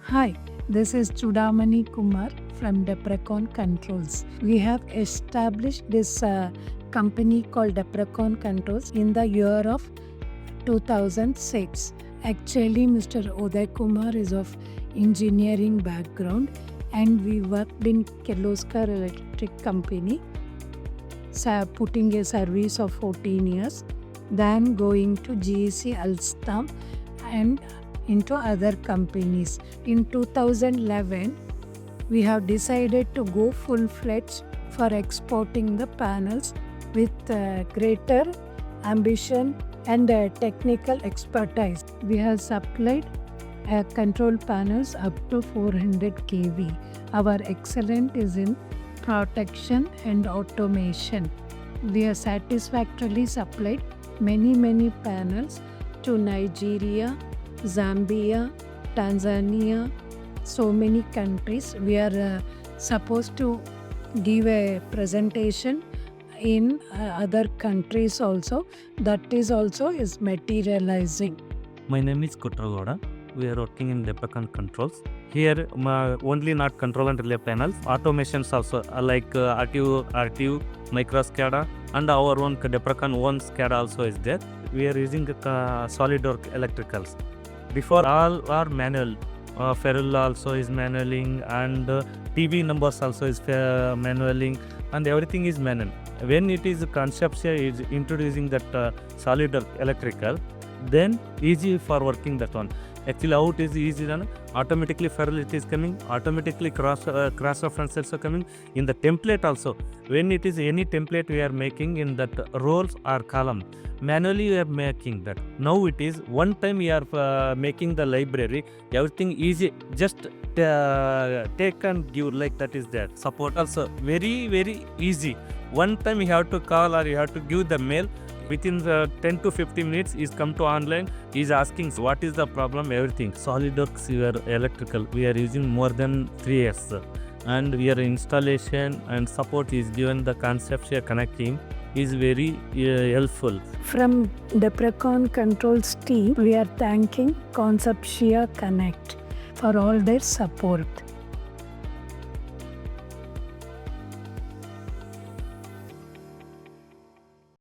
Hi, this is Chudamani Kumar from Deprocon Controls. We have established this company called Deprocon Controls in the year of 2006. Actually, Mr. Uday Kumar is of engineering background and we worked in Kirloskar Electric company, putting a service of 14 years, then going to GEC Alstom and into other companies. In 2011, we have decided to go full-fledged for exporting the panels with greater ambition and technical expertise. We have supplied control panels up to 400 kV. Our excellence is in protection and automation. We have satisfactorily supplied many panels to Nigeria, Zambia, Tanzania, so many countries. We are supposed to give a presentation in other countries also. That is also is materializing. My name is Kotre Gowda. We are working in Deprocon Controls. Here, only not control and relay panels, automations also like RTU, micro SCADA, and our own Deprocon own SCADA also is there. We are using SOLIDWORKS Electricals. Before all are manual. Ferrule also is manualing, and TV numbers also is manualing, and everything is manual. When it is Conceptia is introducing that SOLIDWORKS Electrical, then easy for working that one. Actually, how it is easy done. Automatically ferrule it is coming. Automatically cross reference also coming. In the template also, when it is any template we are making in that rows or column, manually we are making that. Now it is one time we are making the library. Everything easy. Just take and give like that is there. Support also very easy. One time you have to call or you have to give the mail. Within the 10 to 15 minutes, he's come to online. He's asking what is the problem, everything. SOLIDWORKS Electrical. We are using more than 3 years, and we are installation and support is given. The Conceptia Konnect team is very helpful. From Deprocon Controls team, we are thanking Conceptia Konnect for all their support.